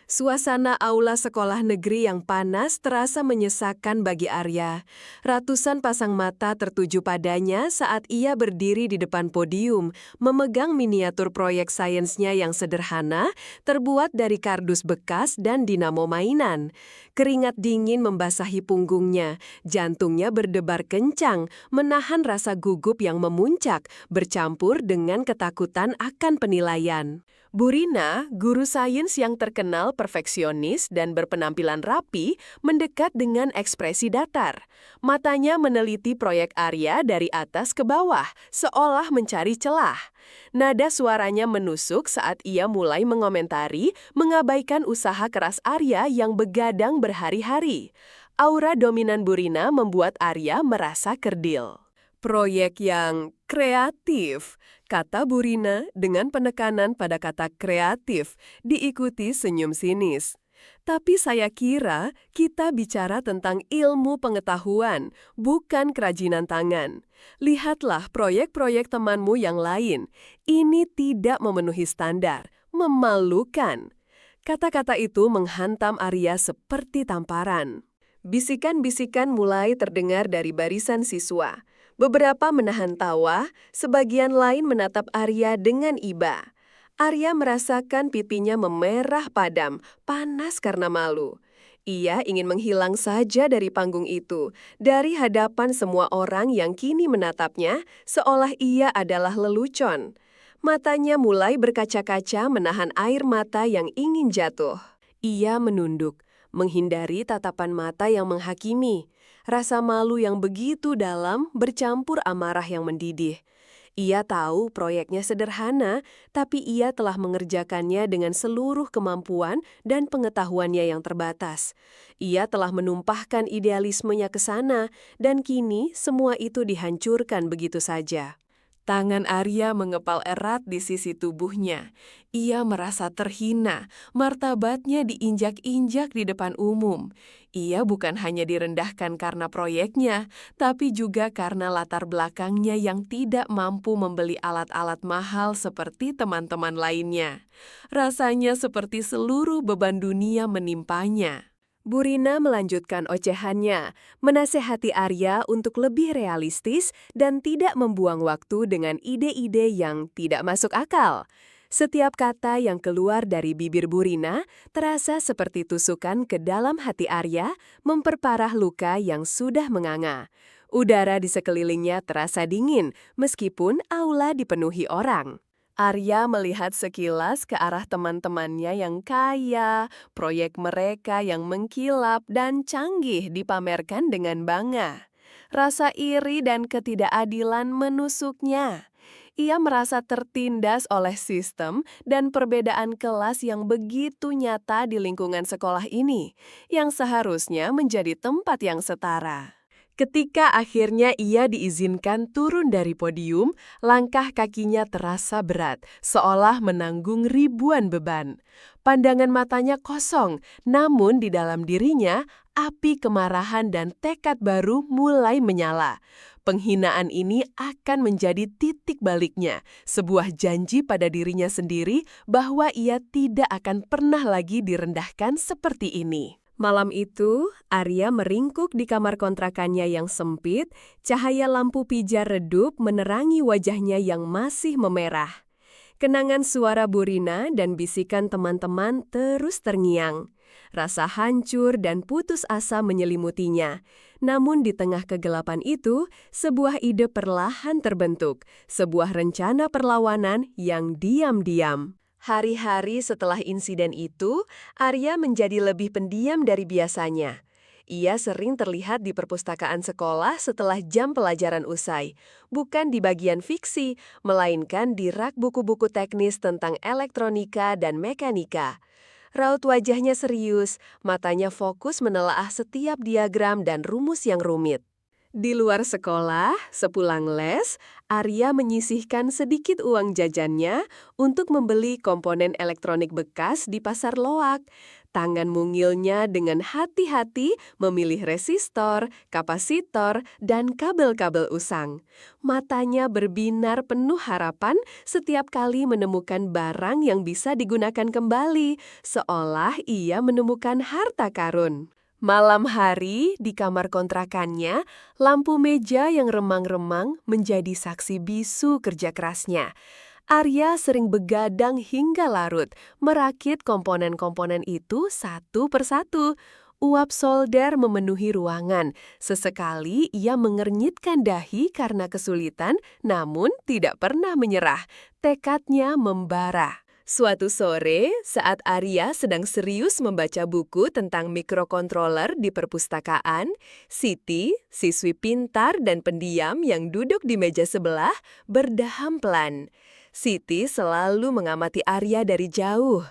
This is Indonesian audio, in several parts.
Suasana aula sekolah negeri yang panas terasa menyesakan bagi Arya. Ratusan pasang mata tertuju padanya saat ia berdiri di depan podium, memegang miniatur proyek sainsnya yang sederhana, terbuat dari kardus bekas dan dinamo mainan. Keringat dingin membasahi punggungnya, jantungnya berdebar kencang, menahan rasa gugup yang memuncak, bercampur dengan ketakutan akan penilaian. Burina, guru sains yang terkenal perfeksionis dan berpenampilan rapi, mendekat dengan ekspresi datar. Matanya meneliti proyek Arya dari atas ke bawah, seolah mencari celah. Nada suaranya menusuk saat ia mulai mengomentari, mengabaikan usaha keras Arya yang begadang berhari-hari. Aura dominan Burina membuat Arya merasa kerdil. Proyek yang kreatif, kata Burina dengan penekanan pada kata kreatif, diikuti senyum sinis. Tapi saya kira kita bicara tentang ilmu pengetahuan, bukan kerajinan tangan. Lihatlah proyek-proyek temanmu yang lain. Ini tidak memenuhi standar, memalukan. Kata-kata itu menghantam Arya seperti tamparan. Bisikan-bisikan mulai terdengar dari barisan siswa. Beberapa menahan tawa, sebagian lain menatap Arya dengan iba. Arya merasakan pipinya memerah padam, panas karena malu. Ia ingin menghilang saja dari panggung itu, dari hadapan semua orang yang kini menatapnya, seolah ia adalah lelucon. Matanya mulai berkaca-kaca menahan air mata yang ingin jatuh. Ia menunduk, menghindari tatapan mata yang menghakimi. Rasa malu yang begitu dalam bercampur amarah yang mendidih. Ia tahu proyeknya sederhana, tapi ia telah mengerjakannya dengan seluruh kemampuan dan pengetahuannya yang terbatas. Ia telah menumpahkan idealismenya ke sana, dan kini semua itu dihancurkan begitu saja. Tangan Arya mengepal erat di sisi tubuhnya. Ia merasa terhina, martabatnya diinjak-injak di depan umum. Ia bukan hanya direndahkan karena proyeknya, tapi juga karena latar belakangnya yang tidak mampu membeli alat-alat mahal seperti teman-teman lainnya. Rasanya seperti seluruh beban dunia menimpanya. Burina melanjutkan ocehannya, menasehati Arya untuk lebih realistis dan tidak membuang waktu dengan ide-ide yang tidak masuk akal. Setiap kata yang keluar dari bibir Burina terasa seperti tusukan ke dalam hati Arya, memperparah luka yang sudah menganga. Udara di sekelilingnya terasa dingin, meskipun aula dipenuhi orang. Arya melihat sekilas ke arah teman-temannya yang kaya, proyek mereka yang mengkilap dan canggih dipamerkan dengan bangga. Rasa iri dan ketidakadilan menusuknya. Ia merasa tertindas oleh sistem dan perbedaan kelas yang begitu nyata di lingkungan sekolah ini, yang seharusnya menjadi tempat yang setara. Ketika akhirnya ia diizinkan turun dari podium, langkah kakinya terasa berat, seolah menanggung ribuan beban. Pandangan matanya kosong, namun di dalam dirinya, api kemarahan dan tekad baru mulai menyala. Penghinaan ini akan menjadi titik baliknya, sebuah janji pada dirinya sendiri bahwa ia tidak akan pernah lagi direndahkan seperti ini. Malam itu, Arya meringkuk di kamar kontrakannya yang sempit, cahaya lampu pijar redup menerangi wajahnya yang masih memerah. Kenangan suara Burina dan bisikan teman-teman terus terngiang. Rasa hancur dan putus asa menyelimutinya. Namun di tengah kegelapan itu, sebuah ide perlahan terbentuk, sebuah rencana perlawanan yang diam-diam. Hari-hari setelah insiden itu, Arya menjadi lebih pendiam dari biasanya. Ia sering terlihat di perpustakaan sekolah setelah jam pelajaran usai, bukan di bagian fiksi, melainkan di rak buku-buku teknis tentang elektronika dan mekanika. Raut wajahnya serius, matanya fokus menelaah setiap diagram dan rumus yang rumit. Di luar sekolah, sepulang les, Arya menyisihkan sedikit uang jajannya untuk membeli komponen elektronik bekas di pasar loak. Tangan mungilnya dengan hati-hati memilih resistor, kapasitor, dan kabel-kabel usang. Matanya berbinar penuh harapan setiap kali menemukan barang yang bisa digunakan kembali, seolah ia menemukan harta karun. Malam hari, di kamar kontrakannya, lampu meja yang remang-remang menjadi saksi bisu kerja kerasnya. Arya sering begadang hingga larut, merakit komponen-komponen itu satu persatu. Uap solder memenuhi ruangan. Sesekali ia mengernyitkan dahi karena kesulitan, namun tidak pernah menyerah. Tekadnya membara. Suatu sore, saat Arya sedang serius membaca buku tentang mikrokontroler di perpustakaan, Siti, siswi pintar dan pendiam yang duduk di meja sebelah, berdaham pelan. Siti selalu mengamati Arya dari jauh.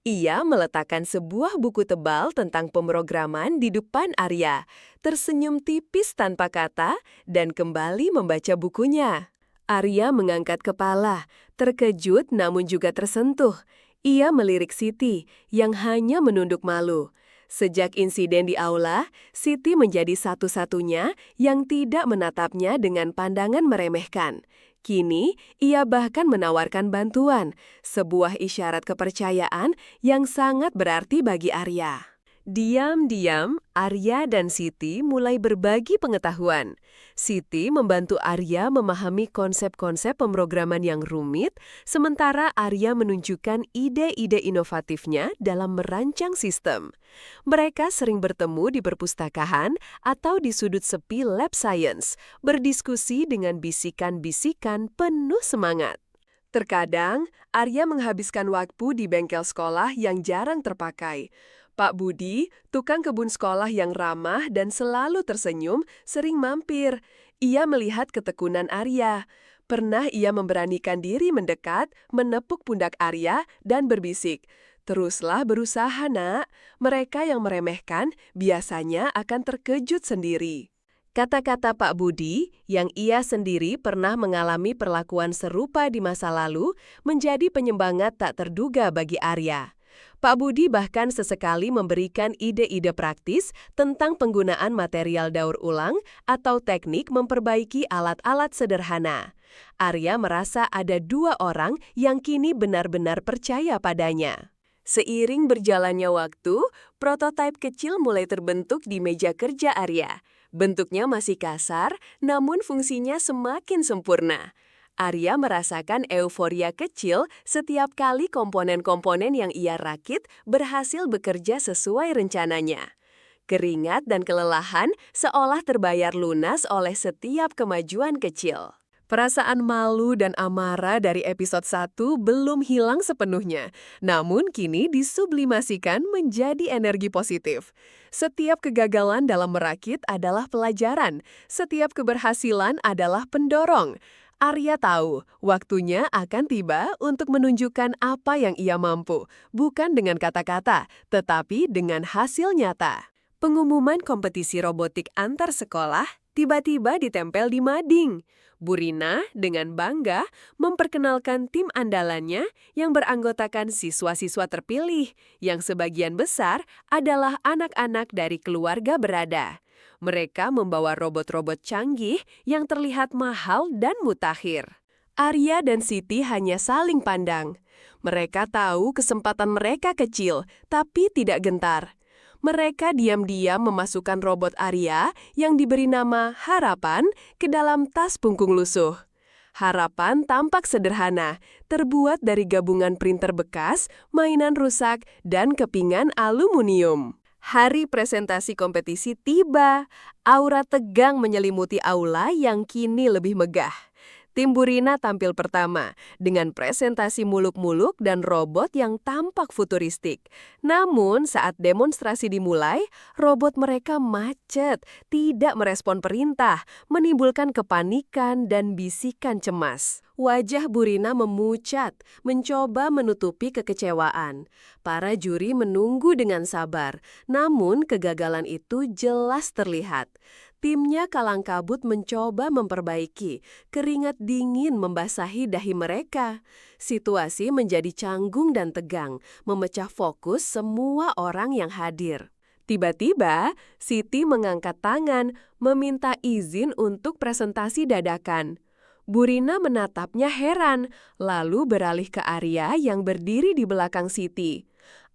Ia meletakkan sebuah buku tebal tentang pemrograman di depan Arya, tersenyum tipis tanpa kata, dan kembali membaca bukunya. Arya mengangkat kepala, terkejut namun juga tersentuh. Ia melirik Siti, yang hanya menunduk malu. Sejak insiden di aula, Siti menjadi satu-satunya yang tidak menatapnya dengan pandangan meremehkan. Kini, ia bahkan menawarkan bantuan, sebuah isyarat kepercayaan yang sangat berarti bagi Arya. Diam-diam, Arya dan Siti mulai berbagi pengetahuan. Siti membantu Arya memahami konsep-konsep pemrograman yang rumit, sementara Arya menunjukkan ide-ide inovatifnya dalam merancang sistem. Mereka sering bertemu di perpustakaan atau di sudut sepi lab science, berdiskusi dengan bisikan-bisikan penuh semangat. Terkadang, Arya menghabiskan waktu di bengkel sekolah yang jarang terpakai. Pak Budi, tukang kebun sekolah yang ramah dan selalu tersenyum, sering mampir. Ia melihat ketekunan Arya. Pernah ia memberanikan diri mendekat, menepuk pundak Arya, dan berbisik, "Teruslah berusaha, nak. Mereka yang meremehkan biasanya akan terkejut sendiri." Kata-kata Pak Budi, yang ia sendiri pernah mengalami perlakuan serupa di masa lalu, menjadi penyemangat tak terduga bagi Arya. Pak Budi bahkan sesekali memberikan ide-ide praktis tentang penggunaan material daur ulang atau teknik memperbaiki alat-alat sederhana. Arya merasa ada dua orang yang kini benar-benar percaya padanya. Seiring berjalannya waktu, prototipe kecil mulai terbentuk di meja kerja Arya. Bentuknya masih kasar, namun fungsinya semakin sempurna. Arya merasakan euforia kecil setiap kali komponen-komponen yang ia rakit berhasil bekerja sesuai rencananya. Keringat dan kelelahan seolah terbayar lunas oleh setiap kemajuan kecil. Perasaan malu dan amarah dari episode 1 belum hilang sepenuhnya, namun kini disublimasikan menjadi energi positif. Setiap kegagalan dalam merakit adalah pelajaran, setiap keberhasilan adalah pendorong. Arya tahu, waktunya akan tiba untuk menunjukkan apa yang ia mampu, bukan dengan kata-kata, tetapi dengan hasil nyata. Pengumuman kompetisi robotik antar sekolah tiba-tiba ditempel di mading. Bu Rina dengan bangga memperkenalkan tim andalannya yang beranggotakan siswa-siswa terpilih, yang sebagian besar adalah anak-anak dari keluarga berada. Mereka membawa robot-robot canggih yang terlihat mahal dan mutakhir. Arya dan Siti hanya saling pandang. Mereka tahu kesempatan mereka kecil, tapi tidak gentar. Mereka diam-diam memasukkan robot Arya yang diberi nama Harapan ke dalam tas punggung lusuh. Harapan tampak sederhana, terbuat dari gabungan printer bekas, mainan rusak, dan kepingan aluminium. Hari presentasi kompetisi tiba. Aura tegang menyelimuti aula yang kini lebih megah. Tim Bu Rina tampil pertama dengan presentasi muluk-muluk dan robot yang tampak futuristik. Namun saat demonstrasi dimulai, robot mereka macet, tidak merespon perintah, menimbulkan kepanikan dan bisikan cemas. Wajah Bu Rina memucat, mencoba menutupi kekecewaan. Para juri menunggu dengan sabar, namun kegagalan itu jelas terlihat. Timnya kalang kabut mencoba memperbaiki. Keringat dingin membasahi dahi mereka. Situasi menjadi canggung dan tegang, memecah fokus semua orang yang hadir. Tiba-tiba, Siti mengangkat tangan, meminta izin untuk presentasi dadakan. Burina menatapnya heran, lalu beralih ke Arya yang berdiri di belakang Siti.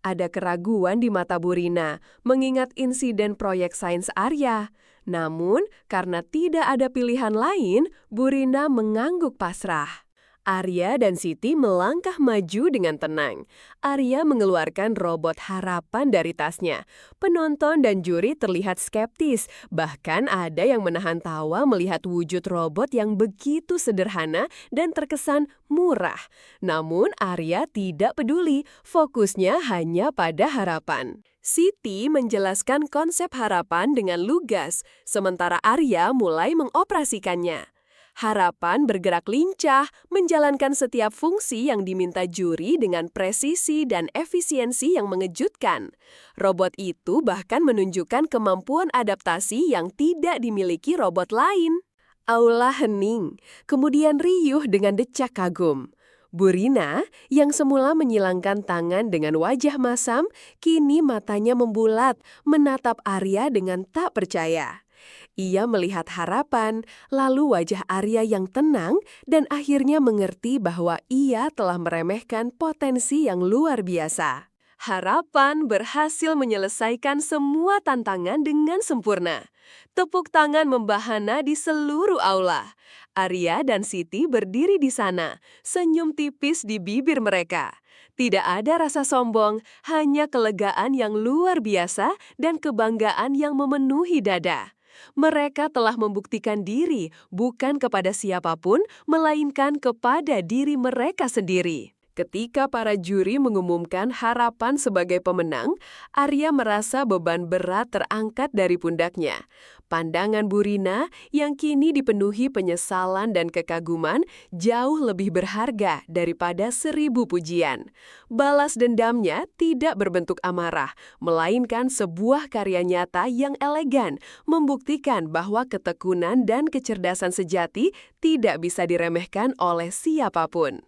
Ada keraguan di mata Burina, mengingat insiden proyek sains Arya. Namun, karena tidak ada pilihan lain, Burina mengangguk pasrah. Arya dan Siti melangkah maju dengan tenang. Arya mengeluarkan robot harapan dari tasnya. Penonton dan juri terlihat skeptis, bahkan ada yang menahan tawa melihat wujud robot yang begitu sederhana dan terkesan murah. Namun Arya tidak peduli, fokusnya hanya pada harapan. Siti menjelaskan konsep harapan dengan lugas, sementara Arya mulai mengoperasikannya. Harapan bergerak lincah, menjalankan setiap fungsi yang diminta juri dengan presisi dan efisiensi yang mengejutkan. Robot itu bahkan menunjukkan kemampuan adaptasi yang tidak dimiliki robot lain. Aula hening, kemudian riuh dengan decak kagum. Burina, yang semula menyilangkan tangan dengan wajah masam, kini matanya membulat, menatap Arya dengan tak percaya. Ia melihat harapan, lalu wajah Arya yang tenang, dan akhirnya mengerti bahwa ia telah meremehkan potensi yang luar biasa. Harapan berhasil menyelesaikan semua tantangan dengan sempurna. Tepuk tangan membahana di seluruh aula. Arya dan Siti berdiri di sana, senyum tipis di bibir mereka. Tidak ada rasa sombong, hanya kelegaan yang luar biasa dan kebanggaan yang memenuhi dada. Mereka telah membuktikan diri bukan kepada siapapun, melainkan kepada diri mereka sendiri. Ketika para juri mengumumkan harapan sebagai pemenang, Arya merasa beban berat terangkat dari pundaknya. Pandangan Burina yang kini dipenuhi penyesalan dan kekaguman jauh lebih berharga daripada 1000 pujian. Balas dendamnya tidak berbentuk amarah, melainkan sebuah karya nyata yang elegan, membuktikan bahwa ketekunan dan kecerdasan sejati tidak bisa diremehkan oleh siapapun.